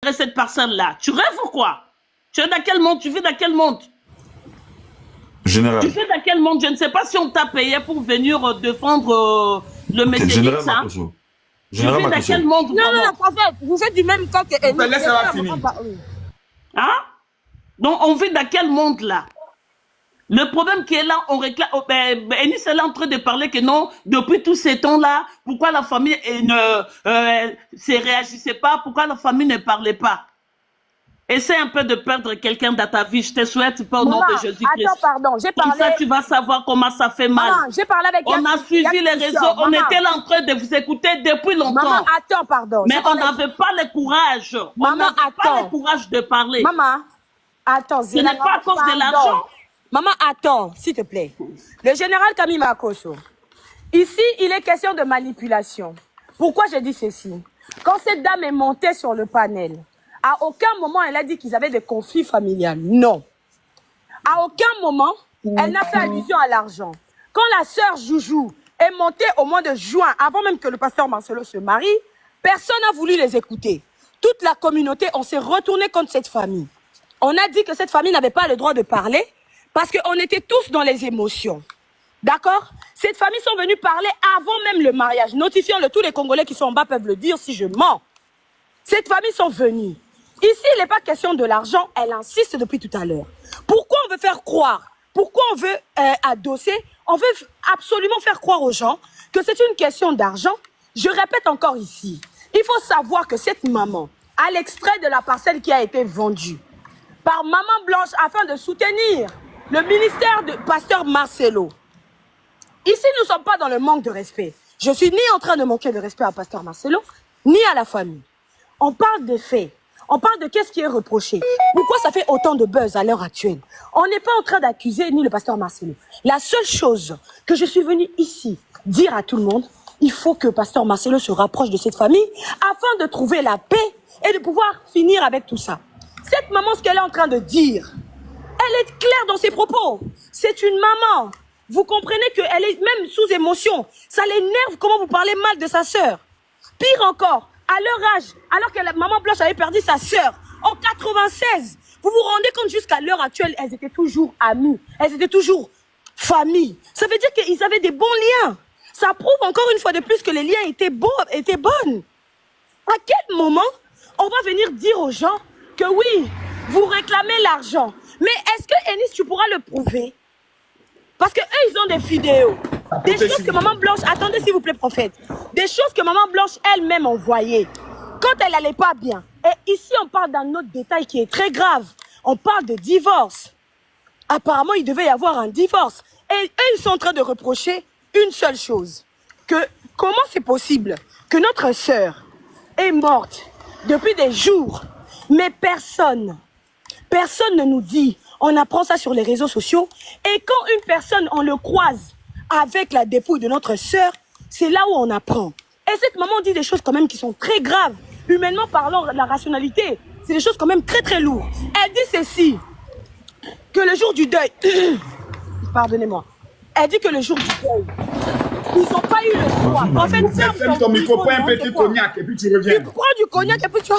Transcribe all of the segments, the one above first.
récupérer cette parcelle-là? Tu rêves ou quoi? Tu es dans quel monde? Tu vis dans quel monde? Général. Tu vis dans quel monde? Je ne sais pas si on t'a payé pour venir défendre le métier. Général Ça. Makoso. Tu vis dans quel monde? Non, prophète, vous êtes du même camp que Enis. Laisse-la finir. Hein? Donc, on vit dans quel monde là? Le problème qui est là, on réclame. Enis est là en train de parler que non, depuis tous ces temps-là, pourquoi la famille ne se réagissait pas, pourquoi la famille ne parlait pas? Essaie un peu de perdre quelqu'un dans ta vie, je te souhaite pas au nom de Jésus-Christ. Attends, pardon, j'ai parlé. Comme ça, tu vas savoir comment ça fait mal. Maman, j'ai parlé avec on a suivi les réseaux, on était là en train de vous écouter depuis longtemps. Maman, attends, pardon. Mais on n'avait pas le courage. Maman, on n'avait pas le courage de parler. Maman, attends, ce n'est pas à cause de l'argent. Maman, attends, s'il te plaît. Le général Camille Makoso, ici, il est question de manipulation. Pourquoi je dis ceci? Quand cette dame est montée sur le panel, à aucun moment, elle a dit qu'ils avaient des conflits familiaux. Non. À aucun moment, elle n'a fait allusion à l'argent. Quand la sœur Joujou est montée au mois de juin, avant même que le pasteur Marcelo se marie, personne n'a voulu les écouter. Toute la communauté, on s'est retourné contre cette famille. On a dit que cette famille n'avait pas le droit de parler parce qu'on était tous dans les émotions. D'accord? Cette famille sont venus parler avant même le mariage. Notifions-le, tous les Congolais qui sont en bas peuvent le dire si je mens. Cette famille sont venus. Ici, il n'est pas question de l'argent, elle insiste depuis tout à l'heure. Pourquoi on veut faire croire? Pourquoi on veut adosser? On veut absolument faire croire aux gens que c'est une question d'argent. Je répète encore ici, il faut savoir que cette maman, à l'extrait de la parcelle qui a été vendue par Maman Blanche afin de soutenir le ministère de Pasteur Marcelo. Ici, nous ne sommes pas dans le manque de respect. Je suis ni en train de manquer de respect à Pasteur Marcelo, ni à la famille. On parle des faits. On parle de qu'est-ce qui est reproché. Pourquoi ça fait autant de buzz à l'heure actuelle? On n'est pas en train d'accuser ni le pasteur Marcelo. La seule chose que je suis venue ici dire à tout le monde, il faut que pasteur Marcelo se rapproche de cette famille afin de trouver la paix et de pouvoir finir avec tout ça. Cette maman, ce qu'elle est en train de dire, elle est claire dans ses propos. C'est une maman. Vous comprenez qu'elle est même sous émotion. Ça l'énerve comment vous parlez mal de sa sœur. Pire encore, à leur âge, alors que la maman Blanche avait perdu sa sœur en 96, vous vous rendez compte jusqu'à l'heure actuelle, elles étaient toujours amies, elles étaient toujours famille. Ça veut dire qu'ils avaient des bons liens. Ça prouve encore une fois de plus que les liens étaient bons, étaient bons. À quel moment on va venir dire aux gens que oui, vous réclamez l'argent, mais est-ce que Enis, tu pourras le prouver? Parce que eux, ils ont des vidéos. Des choses que Maman Blanche... Attendez, s'il vous plaît, prophète. Des choses que Maman Blanche elle-même envoyait. Quand elle n'allait pas bien. Et ici, on parle d'un autre détail qui est très grave. On parle de divorce. Apparemment, il devait y avoir un divorce. Et eux, ils sont en train de reprocher une seule chose. Que comment c'est possible que notre sœur est morte depuis des jours, mais personne ne nous dit... On apprend ça sur les réseaux sociaux. Et quand une personne, on le croise avec la dépouille de notre sœur, c'est là où on apprend. Et cette maman dit des choses quand même qui sont très graves. Humainement parlant, la rationalité, c'est des choses quand même très très lourdes. Elle dit ceci, que le jour du deuil... Pardonnez-moi. Elle dit que le jour du deuil, ils n'ont pas eu le droit. En fait, ferme ton micro, prends un petit cognac et puis tu reviens. Tu prends du cognac et puis tu...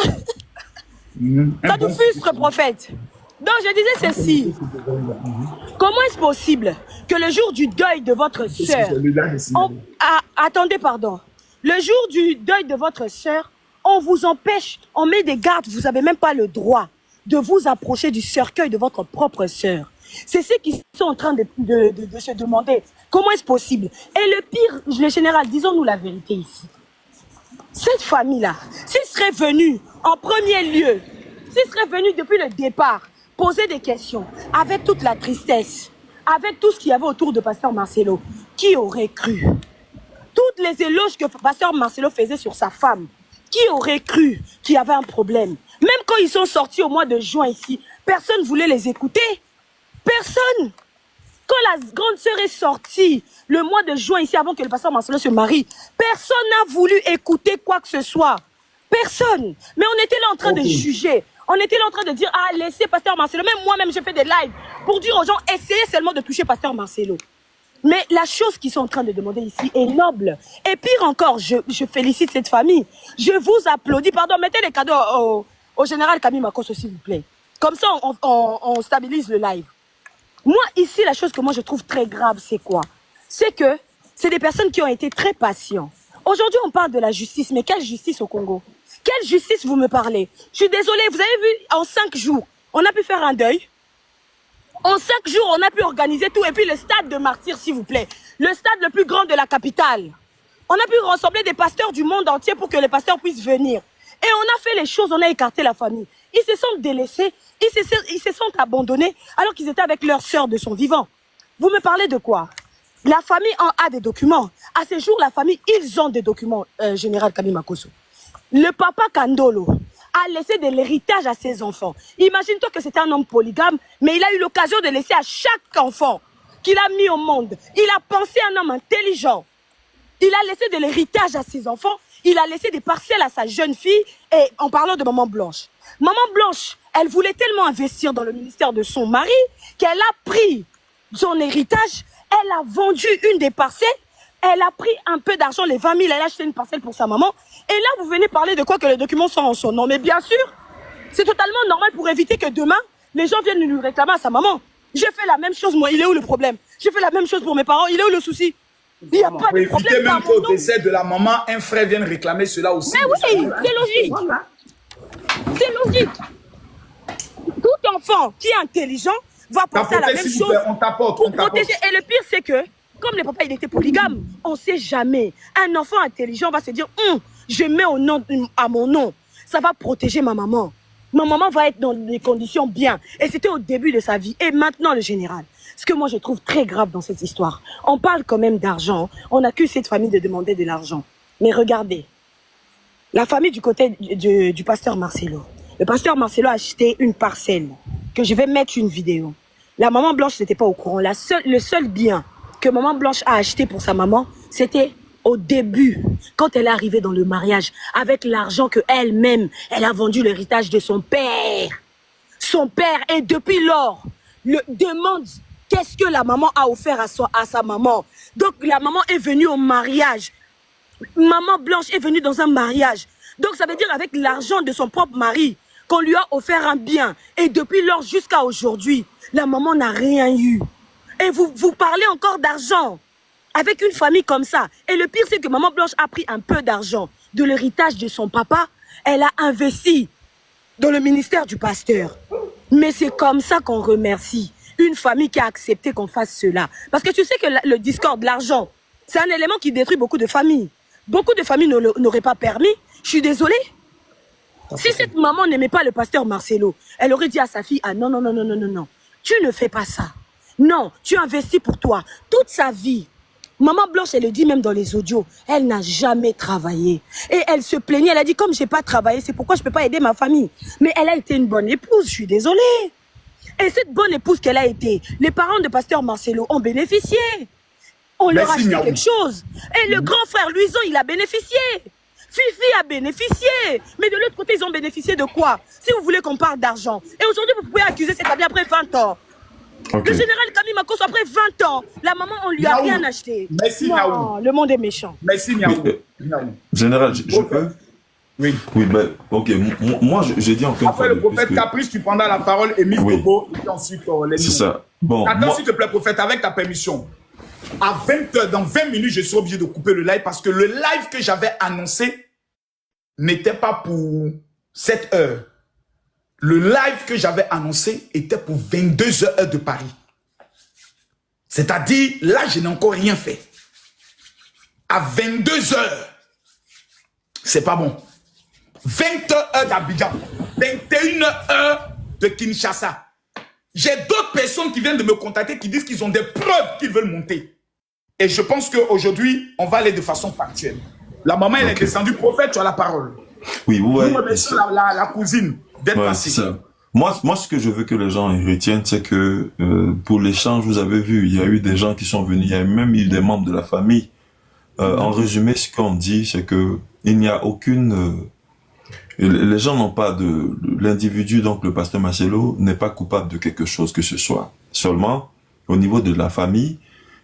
Ça nous frustre, prophète. Donc, je disais ceci. Comment est-ce possible que le jour du deuil de votre sœur... Attendez, pardon. Le jour du deuil de votre sœur, on vous empêche, on met des gardes, vous n'avez même pas le droit de vous approcher du cercueil de votre propre sœur. C'est ceux qui sont en train de se demander comment est-ce possible. Et le pire, le général, disons-nous la vérité ici. Cette famille-là, s'il serait venu en premier lieu, s'il serait venu depuis le départ, poser des questions, avec toute la tristesse, avec tout ce qu'il y avait autour de Pasteur Marcelo, qui aurait cru? Toutes les éloges que Pasteur Marcelo faisait sur sa femme, qui aurait cru qu'il y avait un problème? Même quand ils sont sortis au mois de juin ici, personne ne voulait les écouter. Personne. Quand la grande sœur est sortie le mois de juin ici, avant que le Pasteur Marcelo se marie, personne n'a voulu écouter quoi que ce soit. Personne. Mais on était là en train de juger. On était là en train de dire, ah, laissez Pasteur Marcelo. Même moi-même, j'ai fait des lives pour dire aux gens, essayez seulement de toucher Pasteur Marcelo. Mais la chose qu'ils sont en train de demander ici est noble. Et pire encore, je félicite cette famille. Je vous applaudis. Pardon, mettez les cadeaux au général Camille Makosso, s'il vous plaît. Comme ça, on stabilise le live. Moi, ici, la chose que moi je trouve très grave, c'est quoi? C'est que c'est des personnes qui ont été très patients. Aujourd'hui, on parle de la justice, mais quelle justice au Congo? Quelle justice vous me parlez? Je suis désolée, vous avez vu, en 5 jours, on a pu faire un deuil. En 5 jours, on a pu organiser tout. Et puis le stade de Martyrs, s'il vous plaît. Le stade le plus grand de la capitale. On a pu rassembler des pasteurs du monde entier pour que les pasteurs puissent venir. Et on a fait les choses, on a écarté la famille. Ils se sont délaissés, ils se sont abandonnés alors qu'ils étaient avec leur sœur de son vivant. Vous me parlez de quoi? La famille en a des documents. À ce jour, la famille, ils ont des documents, général Camille Makosso. Le papa Kandolo a laissé de l'héritage à ses enfants. Imagine-toi que c'était un homme polygame, mais il a eu l'occasion de laisser à chaque enfant qu'il a mis au monde. Il a pensé un homme intelligent. Il a laissé de l'héritage à ses enfants. Il a laissé des parcelles à sa jeune fille. Et en parlant de Maman Blanche. Maman Blanche, elle voulait tellement investir dans le ministère de son mari qu'elle a pris son héritage. Elle a vendu une des parcelles. Elle a pris un peu d'argent, les 20 000, elle a acheté une parcelle pour sa maman. Et là, vous venez parler de quoi? Que les documents sont en son nom. Mais bien sûr, c'est totalement normal pour éviter que demain, les gens viennent lui réclamer à sa maman. J'ai fait la même chose, moi. Il est où le problème? J'ai fait la même chose pour mes parents. Il est où le souci? Il n'y a pas de problème. Éviter même qu'au décès de la maman, un frère vienne réclamer cela aussi. Mais oui, c'est logique. Voilà. C'est logique. Tout enfant qui est intelligent va penser à la même chose On t'apporte. pour protéger. Et le pire, c'est que, comme le papa il était polygame, on ne sait jamais. Un enfant intelligent va se dire, je mets au nom, à mon nom. Ça va protéger ma maman. Ma maman va être dans des conditions bien. Et c'était au début de sa vie. Et maintenant, le général. Ce que moi, je trouve très grave dans cette histoire. On parle quand même d'argent. On accuse cette famille de demander de l'argent. Mais regardez. La famille du côté du pasteur Marcelo. Le pasteur Marcelo a acheté une parcelle. Que je vais mettre une vidéo. La maman Blanche n'était pas au courant. Le seul bien que maman Blanche a acheté pour sa maman, c'était au début, quand elle est arrivée dans le mariage, avec l'argent que elle-même, elle a vendu l'héritage de son père. Son père, et depuis lors, demande qu'est-ce que la maman a offert à sa maman. Donc la maman est venue au mariage. Maman Blanche est venue dans un mariage. Donc ça veut dire avec l'argent de son propre mari, qu'on lui a offert un bien. Et depuis lors jusqu'à aujourd'hui, la maman n'a rien eu. Et vous parlez encore d'argent avec une famille comme ça. Et le pire, c'est que maman Blanche a pris un peu d'argent de l'héritage de son papa. Elle a investi dans le ministère du pasteur. Mais c'est comme ça qu'on remercie une famille qui a accepté qu'on fasse cela. Parce que tu sais que le discorde, l'argent, c'est un élément qui détruit beaucoup de familles. Beaucoup de familles n'auraient pas permis. Je suis désolée. Si cette maman n'aimait pas le pasteur Marcelo, elle aurait dit à sa fille, ah non, non, non, non, non, non, non. Tu ne fais pas ça. Non, tu investis pour toi. Toute sa vie. Maman Blanche, elle le dit même dans les audios, elle n'a jamais travaillé. Et elle se plaignait, elle a dit, comme je n'ai pas travaillé, c'est pourquoi je ne peux pas aider ma famille. Mais elle a été une bonne épouse, je suis désolée. Et cette bonne épouse qu'elle a été, les parents de pasteur Marcelo ont bénéficié. On leur a acheté quelque chose. Et le grand frère Luison, il a bénéficié. Fifi a bénéficié. Mais de l'autre côté, ils ont bénéficié de quoi? Si vous voulez qu'on parle d'argent. Et aujourd'hui, vous pouvez accuser cette famille après 20 ans. Okay. Le général Camille Makosso, après 20 ans, la maman, on lui a rien acheté. Merci, non, le monde est méchant. Merci, Niaou. Général, je peux? Oui. Oui, ben, ok. Moi, j'ai dit encore. Après le prophète Caprice, tu prendras la parole et Miss Togo, et ensuite les c'est ça. Bon. Attends, s'il te plaît, prophète, avec ta permission. À 20h, dans 20 minutes, je suis obligé de couper le live parce que le live que j'avais annoncé n'était pas pour 7 heures. Le live que j'avais annoncé était pour 22h heure de Paris. C'est-à-dire, là, je n'ai encore rien fait. À 22h, c'est pas bon. 20h heure d'Abidjan, 21h heure de Kinshasa. J'ai d'autres personnes qui viennent de me contacter qui disent qu'ils ont des preuves qu'ils veulent monter. Et je pense qu'aujourd'hui, on va aller de façon factuelle. La maman, elle est descendue. Prophète, tu as la parole. Oui, vous voyez. La cousine d'être passée. Moi, ce que je veux que les gens retiennent, c'est que pour l'échange, vous avez vu, il y a eu des gens qui sont venus, il y a même eu des membres de la famille. En résumé, ce qu'on dit, c'est que il n'y a aucune... les gens n'ont pas de... L'individu, donc le pasteur Marcelo, n'est pas coupable de quelque chose que ce soit. Seulement, au niveau de la famille,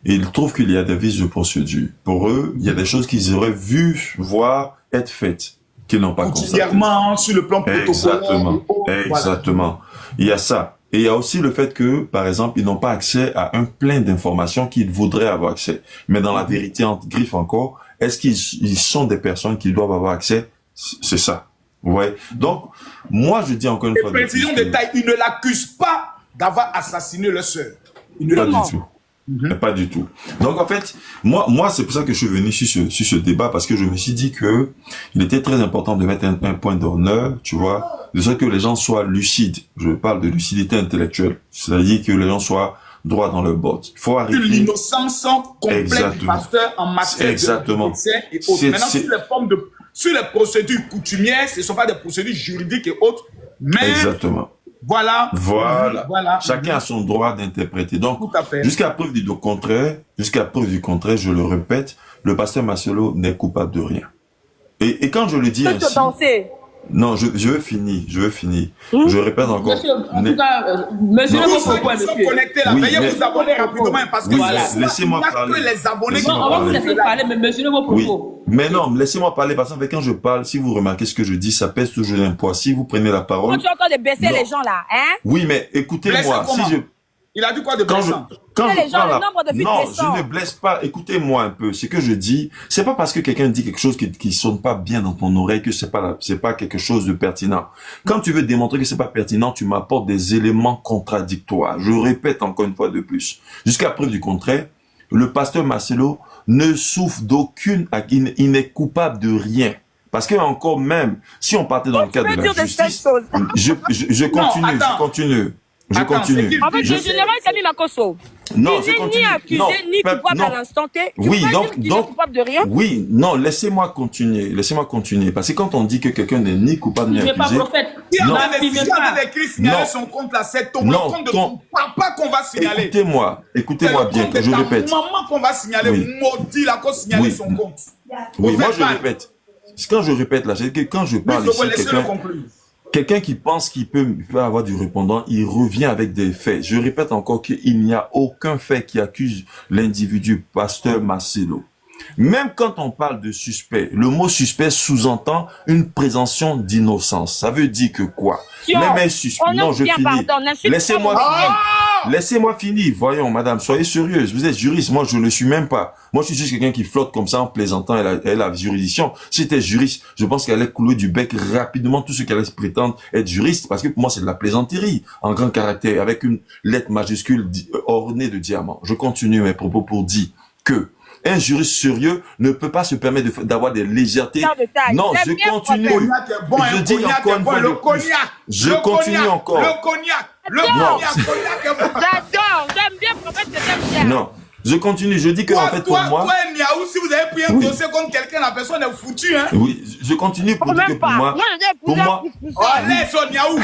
ils trouvent qu'il y a des vices de procédure. Pour eux, il y a des choses qu'ils auraient vu, voir, être faites. qu'ils n'ont pas constaté. Coutumièrement, sur le plan protocolaire. Exactement, Voilà. exactement. Il y a ça. Et il y a aussi le fait que, par exemple, ils n'ont pas accès à un plein d'informations qu'ils voudraient avoir accès. Mais dans la vérité, entre griffes encore, est-ce qu'ils sont des personnes qui doivent avoir accès? C'est ça. Vous voyez? Donc, moi, je dis encore une fois... Précision de taille, ils ne l'accusent pas d'avoir assassiné leur sœur. Ils ne Pas l'accusent du tout. Pas du tout. Donc en fait, moi c'est pour ça que je suis venu sur ce débat, parce que je me suis dit que il était très important de mettre un point d'honneur, tu vois, de sorte que les gens soient lucides. Je parle de lucidité intellectuelle, c'est-à-dire que les gens soient droits dans leur botte. Il faut arriver. L'innocence complète du pasteur en matière Exactement. de médecin et autres. Maintenant, sur les procédures coutumières, ce ne sont pas des procédures juridiques et autres, mais Exactement. Voilà. Chacun a son droit d'interpréter. Donc, tout à fait. jusqu'à preuve du contraire, je le répète, le pasteur Marcelo n'est coupable de rien. Et quand je le dis ainsi... Non, je veux finir. Je répète encore. Monsieur, en tout cas, monsieur, tous ceux qui sont connectés là, veuillez vous abonner rapidement parce que laissez-moi parler. Que les abonnés non, on va vous laisser parler, mais monsieur, ne vos propos. Mais non, laissez-moi parler parce que quand je parle, si vous remarquez ce que je dis, ça pèse toujours un poids. Si vous prenez la parole. Quand tu entends de baisser les gens là, hein? Oui, mais écoutez-moi. Il a dit quoi de blessant? Quand les gens, le nombre de vues non, blessants. je ne blesse pas. Écoutez-moi un peu. Ce que je dis, c'est pas parce que quelqu'un dit quelque chose qui sonne pas bien dans ton oreille que c'est pas quelque chose de pertinent. Quand tu veux démontrer que c'est pas pertinent, tu m'apportes des éléments contradictoires. Je répète encore une fois de plus. Jusqu'à preuve du contraire, le pasteur Marcelo ne souffre d'aucune, il n'est coupable de rien. Parce que encore même, si on partait dans le cadre de la justice, je continue. En fait, le général Camille Makosso, il n'est ni accusé, ni coupable à l'instant T. Oui, donc, coupable de rien. Oui, non, laissez-moi continuer. Parce que quand on dit que quelqu'un n'est ni coupable ni accusé... Il n'est pas prophète. Si on a des écrits signaler son compte là, c'est ton compte de ton papa qu'on va signaler. Écoutez-moi bien, que je répète. C'est maman qu'on va signaler, maudit là, qu'on signaler son compte. Oui, moi je répète. Quand je répète là, c'est que quand je parle ici, quelqu'un qui pense qu'il peut avoir du répondant, il revient avec des faits. Je répète encore qu'il n'y a aucun fait qui accuse l'individu, pasteur Marcelo. Même quand on parle de suspect, le mot suspect sous-entend une présomption d'innocence. Ça veut dire que quoi? Même un suspect. Non, je finis. Laissez-moi finir. Laissez-moi finir. Voyons, madame, soyez sérieuse. Vous êtes juriste. Moi, je ne le suis même pas. Moi, je suis juste quelqu'un qui flotte comme ça en plaisantant. Elle a la juridiction. Si c'était juriste, je pense qu'elle allait couler du bec rapidement tout ce qu'elle allait prétendre être juriste. Parce que pour moi, c'est de la plaisanterie en grand caractère avec une lettre majuscule ornée de diamants. Je continue mes propos pour dire que un juriste sérieux ne peut pas se permettre d'avoir des légèretés. Non, je continue. Je dis encore une fois de plus. Je continue encore. Le cognac est bon. J'adore, j'aime bien promettre que j'aime bien. Non, je continue. Je dis que en fait pour moi. Toi, Niaou, si vous avez pris un dossier contre quelqu'un, la personne est foutue, hein. Oui, je continue pour dire que pour moi. Oh, laisse Niaou.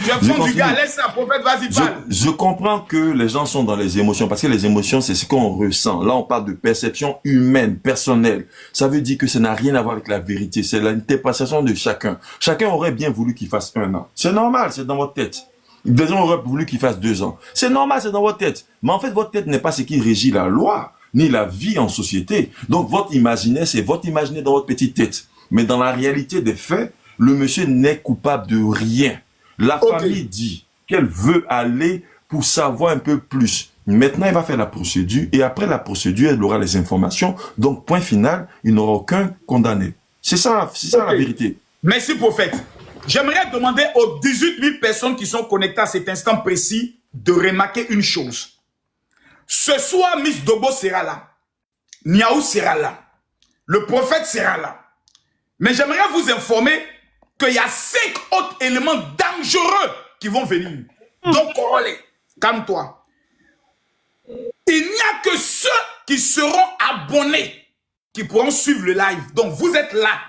Laisse la prophète, vas-y, parle. Je comprends que les gens sont dans les émotions, parce que les émotions, c'est ce qu'on ressent. Là, on parle de perception humaine, personnelle. Ça veut dire que ça n'a rien à voir avec la vérité. C'est l'interprétation de chacun. Chacun aurait bien voulu qu'il fasse 1 an. C'est normal, c'est dans votre tête. Des gens auraient voulu qu'il fasse 2 ans. C'est normal, c'est dans votre tête. Mais en fait, votre tête n'est pas ce qui régit la loi, ni la vie en société. Donc, votre imaginaire, c'est votre imaginaire dans votre petite tête. Mais dans la réalité des faits, le monsieur n'est coupable de rien. La famille dit qu'elle veut aller pour savoir un peu plus. Maintenant, il va faire la procédure et après la procédure, elle aura les informations. Donc, point final, il n'aura aucun condamné. C'est ça la vérité. Merci, prophète. J'aimerais demander aux 18 000 personnes qui sont connectées à cet instant précis de remarquer une chose. Ce soir, Miss Dobo sera là. Niaou sera là. Le prophète sera là. Mais j'aimerais vous informer qu'il y a 5 autres éléments dangereux qui vont venir. Donc, Corolé, calme-toi. Il n'y a que ceux qui seront abonnés qui pourront suivre le live. Donc, vous êtes là.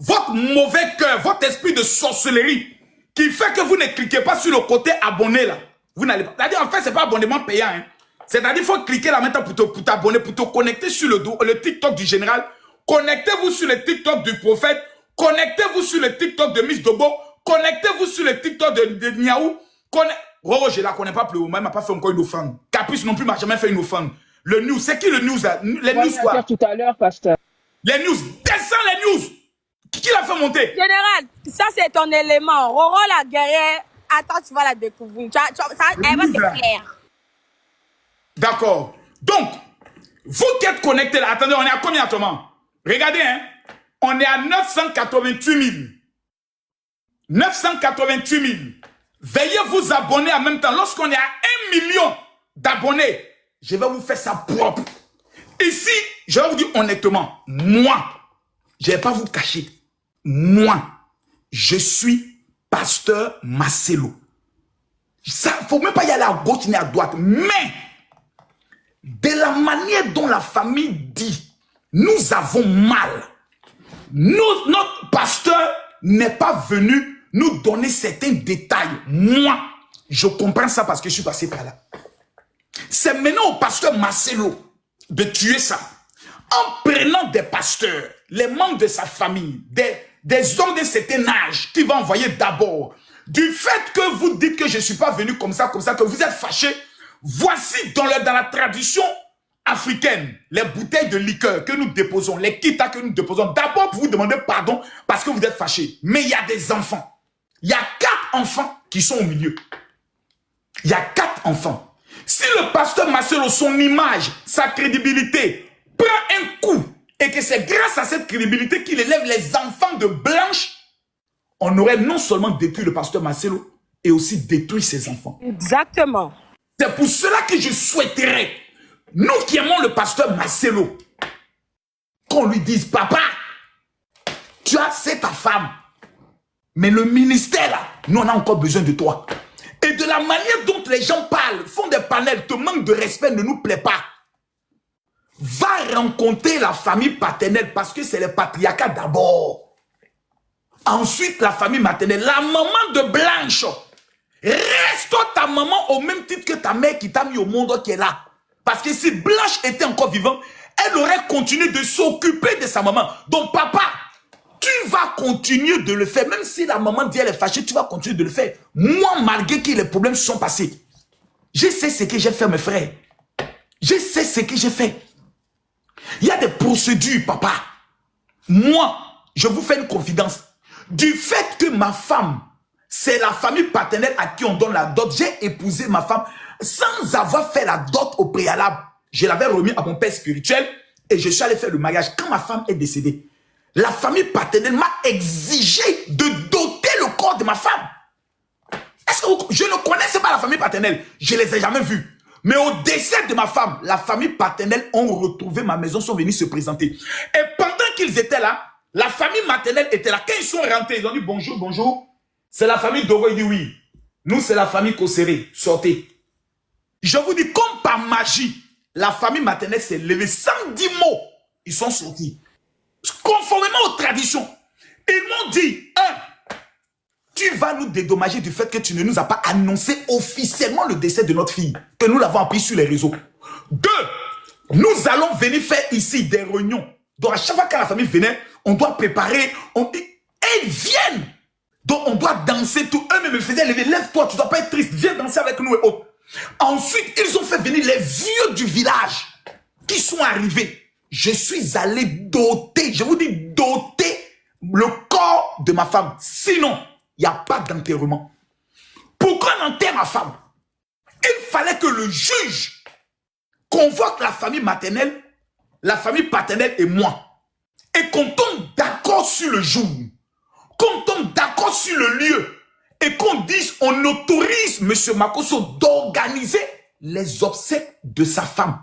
Votre mauvais cœur, votre esprit de sorcellerie qui fait que vous ne cliquez pas sur le côté abonné là. Vous n'allez pas. C'est-à-dire, en fait, ce n'est pas abonnement payant. Hein. C'est-à-dire, il faut cliquer là maintenant pour t'abonner, pour te connecter sur le TikTok du général. Connectez-vous sur le TikTok du prophète. Connectez-vous sur le TikTok de Miss Dobo. Connectez-vous sur le TikTok de Niaou. Roro, je ne la connais pas plus. Moi, elle m'a pas fait encore une offrande. Caprice non plus m'a jamais fait une offrande. Le news, c'est qui le news là? Les news quoi? Tout à l'heure, pasteur. Les news. Descends les news. Qui l'a fait monter? Général, ça c'est ton élément. Roro la guerrière, attends, tu vas la découvrir. Elle va te plaire. D'accord. Donc, vous qui êtes connectés là, attendez, on est à combien actuellement? Regardez, hein. On est à 988 000. 988 000. Veuillez vous abonner en même temps. Lorsqu'on est à 1 million d'abonnés, je vais vous faire ça propre. Ici, je vais vous dire honnêtement, moi, je ne vais pas vous cacher. Moi, je suis pasteur Marcelo. Ça, il ne faut même pas y aller à gauche ni à droite. Mais, de la manière dont la famille dit, nous avons mal. Notre pasteur n'est pas venu nous donner certains détails. Moi, je comprends ça parce que je suis passé par là. C'est maintenant au pasteur Marcelo de tuer ça. En prenant des pasteurs, les membres de sa famille, des hommes de certain âge, qui va envoyer d'abord. Du fait que vous dites que je ne suis pas venu comme ça, que vous êtes fâchés, voici dans la tradition africaine, les bouteilles de liqueur que nous déposons, les kitas que nous déposons, d'abord pour vous demander pardon parce que vous êtes fâchés. Mais il y a des enfants. Il y a 4 enfants qui sont au milieu. Il y a 4 enfants. Si le pasteur Marcelo, son image, sa crédibilité, prend un coup et que c'est grâce à cette crédibilité qu'il élève les enfants de Blanche, on aurait non seulement détruit le pasteur Marcelo et aussi détruit ses enfants. Exactement. C'est pour cela que je souhaiterais, nous qui aimons le pasteur Marcelo, qu'on lui dise, papa, tu as, c'est ta femme, mais le ministère là, nous on a encore besoin de toi. Et de la manière dont les gens parlent, font des panels, te manquent de respect, ne nous plaît pas. Va rencontrer la famille paternelle parce que c'est le patriarcat d'abord. Ensuite, la famille maternelle, la maman de Blanche. Reste ta maman au même titre que ta mère qui t'a mis au monde qui est là. Parce que si Blanche était encore vivante, elle aurait continué de s'occuper de sa maman. Donc papa, tu vas continuer de le faire. Même si la maman dit elle est fâchée, tu vas continuer de le faire. Moi, malgré que les problèmes se sont passés, je sais ce que j'ai fait, mes frères. Je sais ce que j'ai fait. Il y a des procédures, papa. Moi, je vous fais une confidence. Du fait que ma femme, c'est la famille paternelle à qui on donne la dot, j'ai épousé ma femme sans avoir fait la dot au préalable. Je l'avais remis à mon père spirituel et je suis allé faire le mariage. Quand ma femme est décédée, la famille paternelle m'a exigé de doter le corps de ma femme. Est-ce que je ne connaissais pas la famille paternelle? Je ne les ai jamais vus. Mais au décès de ma femme, la famille paternelle ont retrouvé ma maison, sont venus se présenter. Et pendant qu'ils étaient là, la famille maternelle était là. Quand ils sont rentrés, ils ont dit bonjour, bonjour. C'est la famille Dogo, il dit oui. Nous, c'est la famille Kosseré. Sortez. Je vous dis, comme par magie, la famille maternelle s'est levée sans 10 mots. Ils sont sortis. Conformément aux traditions. Ils m'ont dit, tu vas nous dédommager du fait que tu ne nous as pas annoncé officiellement le décès de notre fille, que nous l'avons appris sur les réseaux. 2, nous allons venir faire ici des réunions. Donc à chaque fois que la famille venait, on doit préparer, et ils viennent. Donc on doit danser tout. Eux-mêmes me faisaient lever, lève-toi, tu ne dois pas être triste, viens danser avec nous et autres. Ensuite, ils ont fait venir les vieux du village qui sont arrivés. Je suis allé doter, je vous dis doter le corps de ma femme. Sinon, il n'y a pas d'enterrement. Pourquoi on enterre ma femme? Il fallait que le juge convoque la famille maternelle, la famille paternelle et moi. Et qu'on tombe d'accord sur le jour. Qu'on tombe d'accord sur le lieu. Et qu'on dise, on autorise M. Makosso d'organiser les obsèques de sa femme.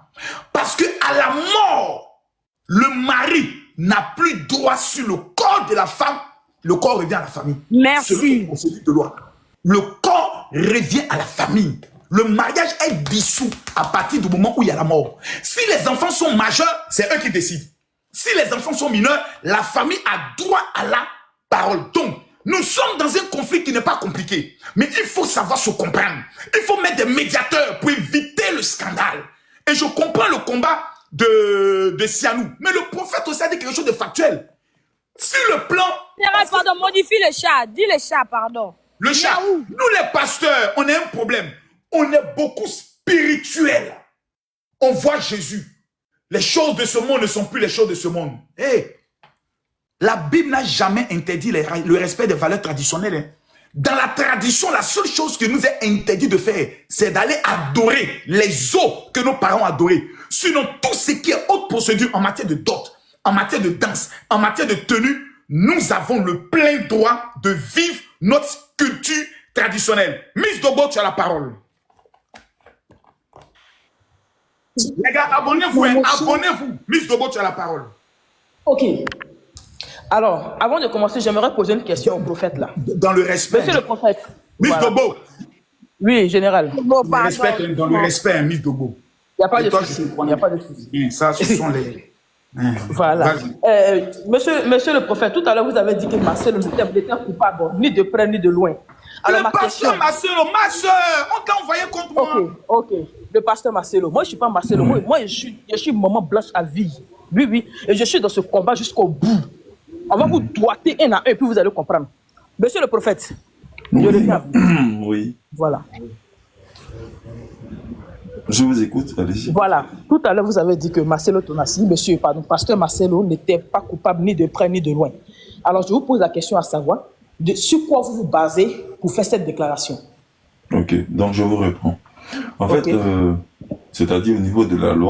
Parce que à la mort, le mari n'a plus droit sur le corps de la femme. Le corps revient à la famille. Merci. De loi. Le corps revient à la famille. Le mariage est dissous à partir du moment où il y a la mort. Si les enfants sont majeurs, c'est eux qui décident. Si les enfants sont mineurs, la famille a droit à la parole. Donc, nous sommes dans un conflit qui n'est pas compliqué. Mais il faut savoir se comprendre. Il faut mettre des médiateurs pour éviter le scandale. Et je comprends le combat de Sianou. Mais le prophète aussi a dit quelque chose de factuel. Sur le plan... Pardon, modifie le chat. Dis le chat, pardon. Le chat. Nous les pasteurs, on a un problème. On est beaucoup spirituels. On voit Jésus. Les choses de ce monde ne sont plus les choses de ce monde. Hey, La Bible n'a jamais interdit le respect des valeurs traditionnelles. Hein. Dans la tradition, la seule chose qui nous est interdit de faire, c'est d'aller adorer les os que nos parents adoraient. Sinon, tout ce qui est haute procédure en matière de dot, en matière de danse, en matière de tenue, nous avons le plein droit de vivre notre culture traditionnelle. Miss Dobo, tu as la parole. Les gars, abonnez-vous, hein, abonnez-vous. Miss Dobo, tu as la parole. Ok. Alors, avant de commencer, j'aimerais poser une question au prophète là. Dans le respect. Monsieur le prophète. Miss Voilà. Dobo. Oui, général. Dans le respect, Miss Dobo. Il n'y a pas Et de toi, souci. je Il n'y a pas de souci. Ça, ce sont les... Voilà. Vas-y. Monsieur le prophète, tout à l'heure, vous avez dit que Marcelo n'était coupable, ni de près ni de loin. Alors, Le ma question... pasteur Marcelo, ma soeur, on t'a envoyé contre moi. Ok. Le pasteur Marcelo. Moi, je ne suis pas Marcelo. Moi, je suis maman blanche à vie. Oui, oui. Et je suis dans ce combat jusqu'au bout. On va vous doiter un à un, puis vous allez comprendre. Monsieur le prophète, je regarde. Oui. Voilà. Je vous écoute, allez-y. Voilà. Tout à l'heure, vous avez dit que Marcelo Tonassi, pasteur Marcelo, n'était pas coupable ni de près ni de loin. Alors, je vous pose la question à savoir, sur quoi vous vous basez pour faire cette déclaration? Ok, donc je vous réponds. En fait, c'est-à-dire au niveau de la loi,